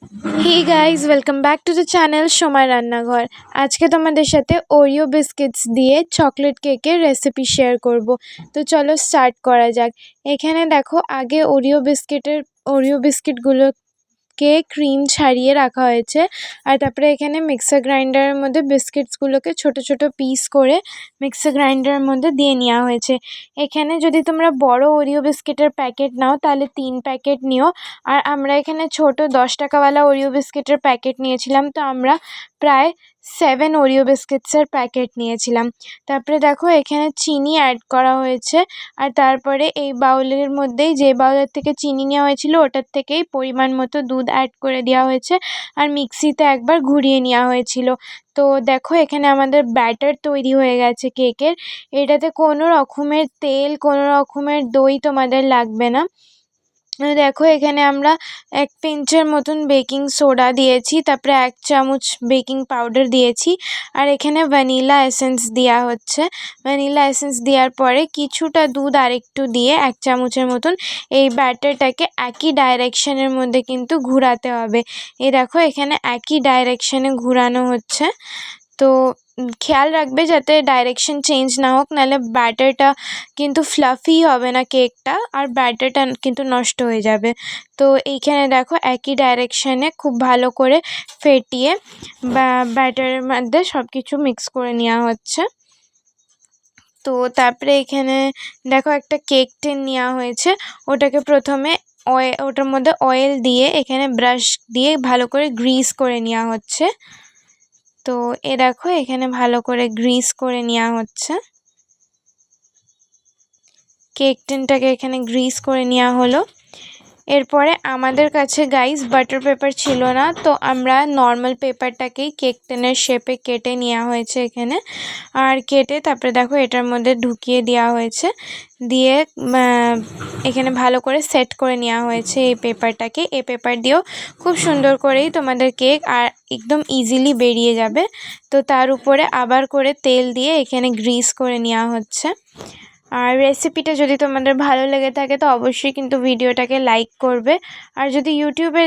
Hey guys, welcome back to the channel সময় রান্নাঘর। আজকে তোমাদের সাথে ওরিও বিস্কিটস দিয়ে চকলেট কেকের রেসিপি শেয়ার করব। তো চলো স্টার্ট করা যাক। এখানে দেখো, আগে ওরিও বিস্কিটগুলোকে ক্রিম ছাড়িয়ে রাখা হয়েছে। আর তারপরে এখানে মিক্সার গ্রাইন্ডারের মধ্যে বিস্কিটসগুলোকে ছোট ছোট পিস করে মিক্সার গ্রাইন্ডারের মধ্যে দিয়ে নেওয়া হয়েছে। এখানে যদি তোমরা বড় ওরিও বিস্কিটের প্যাকেট নাও তাহলে 3 প্যাকেট নিও। আর আমরা এখানে ছোট 10 টাকাওয়ালা ওরিও বিস্কিটের প্যাকেট নিয়েছিলাম, তো আমরা প্রায় 7 ওরিও বিস্কিটসের প্যাকেট নিয়েছিলাম। তারপরে দেখো, এখানে চিনি অ্যাড করা হয়েছে। আর তারপরে এই বাউলের মধ্যেই, যে বাউলের থেকে চিনি নেওয়া হয়েছিল ওটার থেকেই পরিমাণ মতো দুধ অ্যাড করে দেওয়া হয়েছে। আর মিক্সিতে একবার ঘুরিয়ে নেওয়া হয়েছিল। তো দেখো, এখানে আমাদের ব্যাটার তৈরি হয়ে গেছে কেকের। এটাতে কোনো রকমের তেল, কোনো রকমের দই তোমাদের লাগবে না। দেখো, এখানে আমরা 1 পিঞ্চের মতন বেকিং সোডা দিয়েছি, তারপরে 1 চামচ বেকিং পাউডার দিয়েছি। আর এখানে ভ্যানিলা এসেন্স দেওয়া হচ্ছে। ভ্যানিলা এসেন্স দেওয়ার পরে কিছুটা দুধ আরেকটু দিয়ে 1 চামচের মতন এই ব্যাটারটাকে একই ডাইরেকশনের মধ্যে কিন্তু ঘোরাতে হবে। এই দেখো, এখানে একই ডাইরেকশনে ঘোরানো হচ্ছে। তো খেয়াল রাখবে যাতে ডাইরেকশন চেঞ্জ না হোক, নাহলে ব্যাটারটা কিন্তু ফ্লাফি হবে না কেকটা, আর ব্যাটারটা কিন্তু নষ্ট হয়ে যাবে। তো এইখানে দেখো, একই ডাইরেকশনে খুব ভালো করে ফেটিয়ে ব্যাটারের মধ্যে সব কিছু মিক্স করে নেওয়া হচ্ছে। তো তারপরে এখানে দেখো, একটা কেক টিন নেওয়া হয়েছে। ওটাকে প্রথমে ওটার মধ্যে অয়েল দিয়ে এখানে ব্রাশ দিয়ে ভালো করে গ্রিস করে নেওয়া হচ্ছে। তো দেখো, এখানে ভালো করে গ্রিস করে নেওয়া হচ্ছে। কেক টিনটাকে এখানে গ্রিস করে নেওয়া হলো। এরপরে আমাদের কাছে গাইস বাটার পেপার ছিল না, তো আমরা নর্মাল পেপারটাকেই কেক টিনের শেপে কেটে নেওয়া হয়েছে এখানে। আর কেটে তারপরে দেখো এটার মধ্যে ঢুকিয়ে দেওয়া হয়েছে। দিয়ে এখানে ভালো করে সেট করে নেওয়া হয়েছে এই পেপারটাকে। এই পেপার দিয়েও খুব সুন্দর করেই তোমাদের কেক আর একদম ইজিলি বেরিয়ে যাবে। তো তার উপরে আবার করে তেল দিয়ে এখানে গ্রিস করে নেওয়া হচ্ছে। আর রেসিপিটা যদি তোমাদের ভালো লেগে থাকে তো অবশ্যই কিন্তু ভিডিওটাকে লাইক করবে। আর যদি ইউটিউবে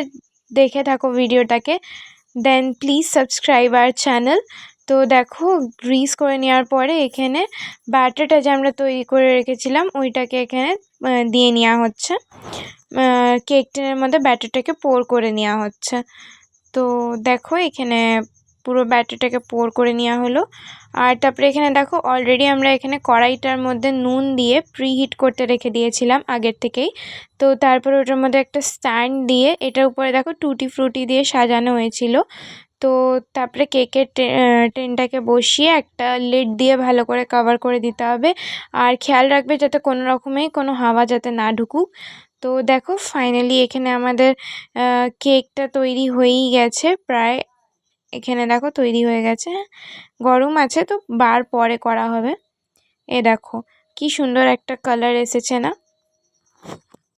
দেখে থাকো ভিডিওটাকে, দেন প্লিজ সাবস্ক্রাইব আওয়ার চ্যানেল। তো দেখো, গ্রিস করে নেওয়ার পরে এখানে ব্যাটারটা যে আমরা তৈরি করে রেখেছিলাম ওইটাকে এখানে দিয়ে নেওয়া হচ্ছে। কেক টিনের মধ্যে ব্যাটারটাকে পোর করে নেওয়া হচ্ছে। তো দেখো, এখানে পুরো ব্যাটারটাকে পোর করে নেওয়া হলো। আর তারপরে এখানে দেখো, অলরেডি আমরা এখানে কড়াইটার মধ্যে নুন দিয়ে প্রিহিট করতে রেখে দিয়েছিলাম আগের থেকেই। তো তারপরে ওটার মধ্যে একটা স্ট্যান্ড দিয়ে এটার উপরে দেখো টুটি ফ্রুটি দিয়ে সাজানো হয়েছিল। তো তারপরে কেকের টিনটাকে বসিয়ে একটা লিড দিয়ে ভালো করে কভার করে দিতে হবে। আর খেয়াল রাখবে যাতে কোনো রকমেই কোনো হাওয়া যাতে না ঢুকুক। তো দেখো, ফাইনালি এখানে আমাদের কেকটা তৈরি হয়েই গেছে প্রায়। এখানে দেখো তৈরি হয়ে গেছে। গরম আছে, তো পরে করা হবে। দেখো কি সুন্দর একটা কালার এসেছে না।